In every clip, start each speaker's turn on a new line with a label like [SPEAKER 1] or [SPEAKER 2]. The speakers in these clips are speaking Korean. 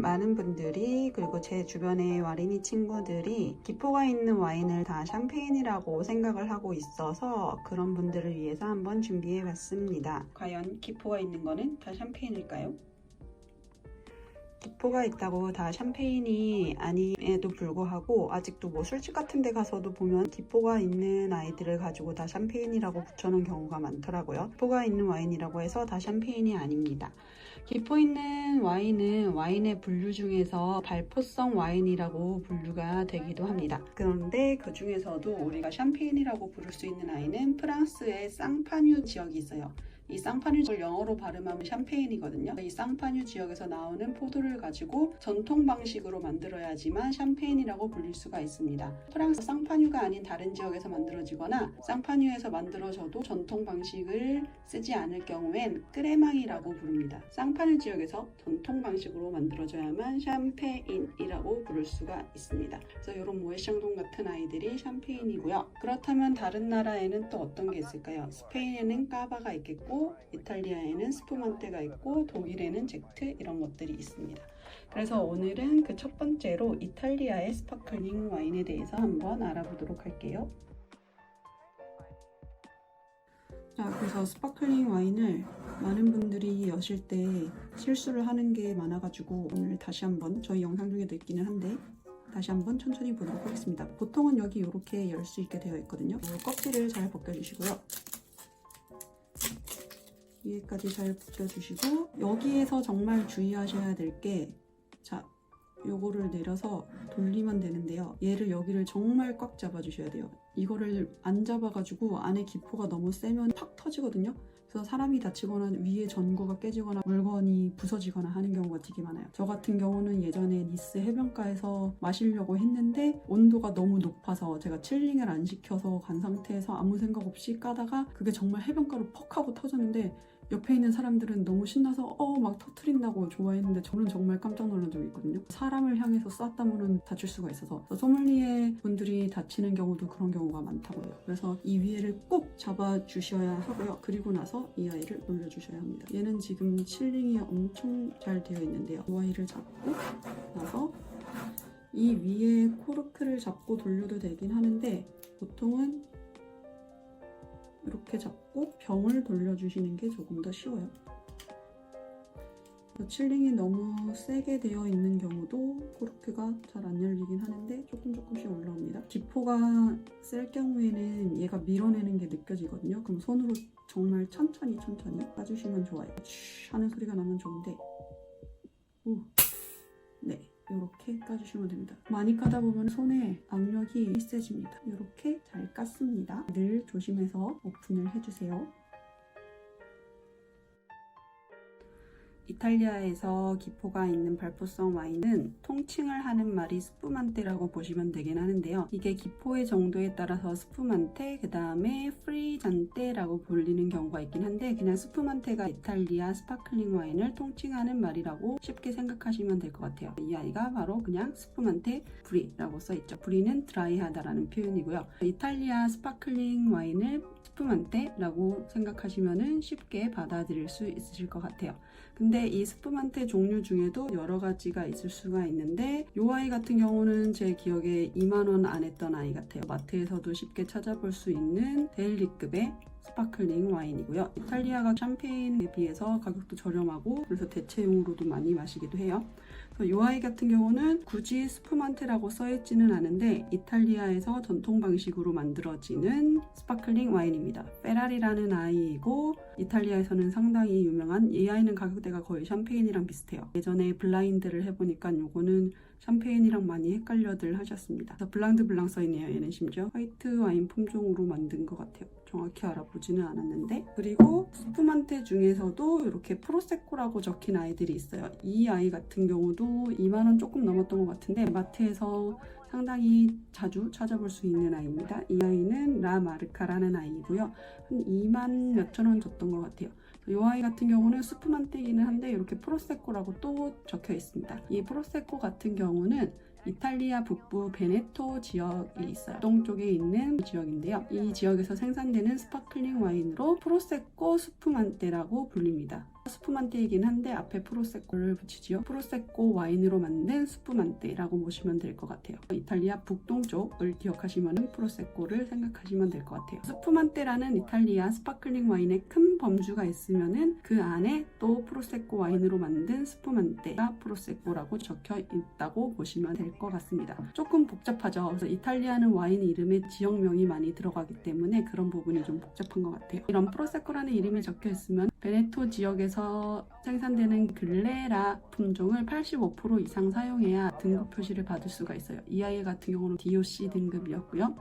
[SPEAKER 1] 많은 분들이, 그리고 제 주변의 와리니 친구들이 기포가 있는 와인을 다 샴페인이라고 생각을 하고 있어서 그런 분들을 위해서 한번 준비해 봤습니다. 과연 기포가 있는 거는 다 샴페인일까요? 기포가 있다고 다 샴페인이 아님에도 불구하고 아직도 뭐 술집 같은 데 가서도 보면 기포가 있는 아이들을 가지고 다 샴페인이라고 붙여놓은 경우가 많더라고요. 기포가 있는 와인이라고 해서 다 샴페인이 아닙니다. 기포 있는 와인은 와인의 분류 중에서 발포성 와인이라고 분류가 되기도 합니다. 그런데 그 중에서도 우리가 샴페인이라고 부를 수 있는 와인은 프랑스의 쌍파뉴 지역이 있어요. 이 쌍파뉴를 영어로 발음하면 샴페인이거든요. 이 쌍파뉴 지역에서 나오는 포도를 가지고 전통 방식으로 만들어야지만 샴페인이라고 불릴 수가 있습니다. 프랑스 쌍파뉴가 아닌 다른 지역에서 만들어지거나 쌍파뉴에서 만들어져도 전통 방식을 쓰지 않을 경우엔 크레망이라고 부릅니다. 쌍파뉴 지역에서 전통 방식으로 만들어져야만 샴페인이라고 부를 수가 있습니다. 그래서 이런 모에샹동 같은 아이들이 샴페인이고요. 그렇다면 다른 나라에는 또 어떤 게 있을까요? 스페인에는 까바가 있겠고, 이탈리아에는 스푸만테가 있고, 독일에는 젝트, 이런 것들이 있습니다. 그래서 오늘은 그 첫 번째로 이탈리아의 스파클링 와인에 대해서 한번 알아보도록 할게요. 자, 그래서 스파클링 와인을 많은 분들이 여실 때 실수를 하는 게 많아가지고 오늘 다시 한번 저희 영상 중에도 있기는 한데 다시 한번 천천히 보도록 하겠습니다. 보통은 여기 이렇게 열 수 있게 되어 있거든요. 껍질을 잘 벗겨주시고요. 위에까지 잘 벗겨주시고, 여기에서 정말 주의하셔야 될 게, 자, 요거를 내려서 돌리면 되는데요. 얘를 여기를 정말 꽉 잡아주셔야 돼요. 이거를 안 잡아가지고 안에 기포가 너무 세면 팍 터지거든요. 그래서 사람이 다치거나 위에 전구가 깨지거나 물건이 부서지거나 하는 경우가 되게 많아요. 저 같은 경우는 예전에 니스 해변가에서 마시려고 했는데 온도가 너무 높아서 제가 칠링을 안 시켜서 간 상태에서 아무 생각 없이 까다가 그게 정말 해변가로 퍽 하고 터졌는데, 옆에 있는 사람들은 너무 신나서 막 터트린다고 좋아했는데 저는 정말 깜짝 놀란 적이 있거든요. 사람을 향해서 쐈다면 다칠 수가 있어서 소믈리에 분들이 다치는 경우도 그런 경우가 많다고요. 그래서 이 위에를 꼭 잡아주셔야 하고요. 그리고 나서 이 아이를 올려주셔야 합니다. 얘는 지금 칠링이 엄청 잘 되어 있는데요. 이 아이를 잡고 나서 이 위에 코르크를 잡고 돌려도 되긴 하는데, 보통은 이렇게 잡고 병을 돌려주시는 게 조금 더 쉬워요. 칠링이 너무 세게 되어 있는 경우도 코르크가 잘 안 열리긴 하는데 조금씩 올라옵니다. 기포가 셀 경우에는 얘가 밀어내는 게 느껴지거든요. 그럼 손으로 정말 천천히 까주시면 좋아요. 슈 하는 소리가 나면 좋은데, 네, 이렇게 까주시면 됩니다. 많이 까다 보면 손에 압력이 세집니다. 이렇게 잘 깠습니다. 늘 조심해서 오픈을 해주세요. 이탈리아에서 기포가 있는 발포성 와인은 통칭을 하는 말이 스푸만테라고 보시면 되긴 하는데요. 이게 기포의 정도에 따라서 스푸만테, 그 다음에 프리잔테라고 불리는 경우가 있긴 한데, 그냥 스푸만테가 이탈리아 스파클링 와인을 통칭하는 말이라고 쉽게 생각하시면 될 것 같아요. 이 아이가 바로 그냥 스푸만테 브리라고 써있죠. 브리는 드라이하다라는 표현이고요. 이탈리아 스파클링 와인을 스푸만테라고 생각하시면 쉽게 받아들일 수 있으실 것 같아요. 근데 이 스푸만테 종류 중에도 여러 가지가 있을 수가 있는데, 이 아이 같은 경우는 제 기억에 2만원 안 했던 아이 같아요. 마트에서도 쉽게 찾아볼 수 있는 데일리급의 스파클링 와인이고요. 이탈리아가 샴페인에 비해서 가격도 저렴하고 그래서 대체용으로도 많이 마시기도 해요. 이 아이 같은 경우는 굳이 스푸만테라고 써있지는 않은데 이탈리아에서 전통 방식으로 만들어지는 스파클링 와인입니다. 페라리라는 아이이고 이탈리아에서는 상당히 유명한, 이 아이는 가격대가 거의 샴페인이랑 비슷해요. 예전에 블라인드를 해보니까 요거는 샴페인이랑 많이 헷갈려들 하셨습니다. 그래서 블랑드 블랑 써있네요. 얘는 심지어 화이트 와인 품종으로 만든 것 같아요. 정확히 알아보지는 않았는데. 그리고 스푸만테 중에서도 이렇게 프로세코라고 적힌 아이들이 있어요. 이 아이 같은 경우도 2만원 조금 넘었던 것 같은데 마트에서 상당히 자주 찾아볼 수 있는 아이입니다. 이 아이는 라 마르카라는 아이고요. 한 2만 몇천 원 줬던 것 같아요. 이 아이 같은 경우는 스푸만테이기는 한데 이렇게 프로세코라고 또 적혀 있습니다. 이 프로세코 같은 경우는 이탈리아 북부 베네토 지역이 있어요. 동쪽에 있는 지역인데요. 이 지역에서 생산되는 스파클링 와인으로 프로세코 스푸만테라고 불립니다. 스푸만테이긴 한데 앞에 프로세코를 붙이지요. 프로세코 와인으로 만든 스푸만테라고 보시면 될 것 같아요. 이탈리아 북동쪽을 기억하시면 프로세코를 생각하시면 될 것 같아요. 스푸만테라는 이탈리아 스파클링 와인의 큰 범주가 있으면은 그 안에 또 프로세코 와인으로 만든 스푸만테가 프로세코라고 적혀 있다고 보시면 될 것 같습니다. 조금 복잡하죠. 그래서 이탈리아는 와인 이름에 지역명이 많이 들어가기 때문에 그런 부분이 좀 복잡한 것 같아요. 이런 프로세코라는 이름이 적혀 있으면 베네토 지역에서 생산되는 글레라 품종을 85% 이상 사용해야 등급 표시를 받을 수가 있어요. 이 아이 같은 경우는 DOC 등급이었고요.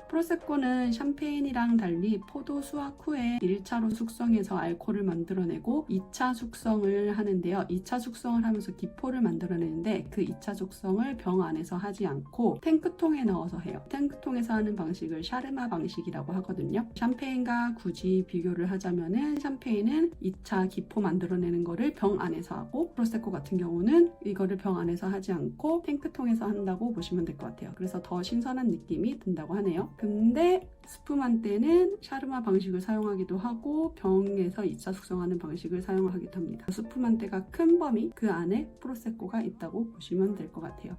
[SPEAKER 1] 프로세코는 샴페인이랑 달리 포도 수확 후에 1차로 숙성해서 알코올을 만들어내고 2차 숙성을 하는데요. 2차 숙성을 하면서 기포를 만들어내는데 그 2차 숙성을 병 안에서 하지 않고 탱크통에 넣어서 해요. 탱크통에서 하는 방식을 샤르마 방식이라고 하거든요. 샴페인과 굳이 비교를 하자면은 샴페인은 2차 기포 만들어내는 거를 병 안에서 하고 프로세코 같은 경우는 이거를 병 안에서 하지 않고 탱크통에서 한다고 보시면 될 것 같아요. 그래서 더 신선한 느낌이 든다고 하네요. 근데 스푸만테는 샤르마 방식을 사용하기도 하고 병에서 2차 숙성하는 방식을 사용하기도 합니다. 스푸만테가 큰 범위 그 안에 프로세코가 있다고 보시면 될 것 같아요.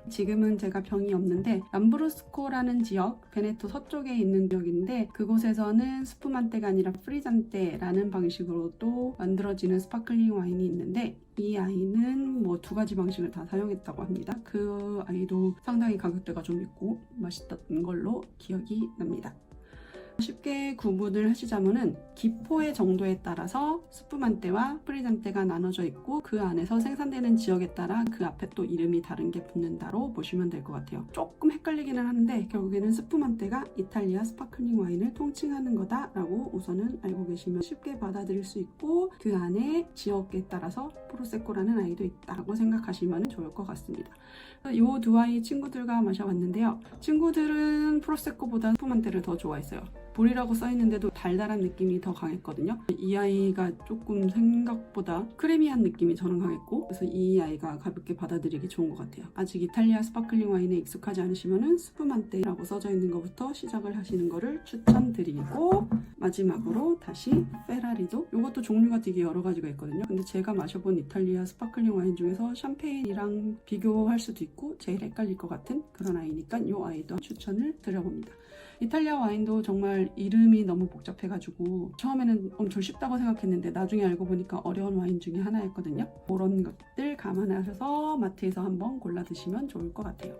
[SPEAKER 1] 지금은 제가 병이 없는데 람브루스코라는 지역, 베네토 서쪽에 있는 지역인데 그곳에서는 스푸만테가 아니라 프리잔테라는 방식으로도 만들어지는 스파클링 와인이 있는데 이 아이는 뭐 2가지 방식을 다 사용했다고 합니다. 그 아이도 상당히 가격대가 좀 있고 맛있던 걸로 기억이 납니다. 쉽게 구분을 하시자면은 기포의 정도에 따라서 스푸만테와 프리잔테가 나눠져 있고 그 안에서 생산되는 지역에 따라 그 앞에 또 이름이 다른 게 붙는다로 보시면 될 것 같아요. 조금 헷갈리기는 하는데 결국에는 스푸만테가 이탈리아 스파클링 와인을 통칭하는 거다라고 우선은 알고 계시면 쉽게 받아들일 수 있고 그 안에 지역에 따라서 프로세코라는 아이도 있다고 생각하시면 좋을 것 같습니다. 이 2아이 친구들과 마셔봤는데요. 친구들은 프로세코보다 스푸만테를 더 좋아했어요. 볼이라고 써있는데도 달달한 느낌이 더 강했거든요. 이 아이가 조금 생각보다 크리미한 느낌이 저는 강했고 그래서 이 아이가 가볍게 받아들이기 좋은 것 같아요. 아직 이탈리아 스파클링 와인에 익숙하지 않으시면 스푸만테라고 써져 있는 것부터 시작을 하시는 거를 추천드리고 마지막으로 다시 페라리도 이것도 종류가 되게 여러 가지가 있거든요. 근데 제가 마셔본 이탈리아 스파클링 와인 중에서 샴페인이랑 비교할 수도 있고 제일 헷갈릴 것 같은 그런 아이니까 이 아이도 추천을 드려봅니다. 이탈리아 와인도 정말 이름이 너무 복잡해가지고 처음에는 엄청 쉽다고 생각했는데 나중에 알고 보니까 어려운 와인 중에 하나였거든요. 그런 것들 감안하셔서 마트에서 한번 골라 드시면 좋을 것 같아요.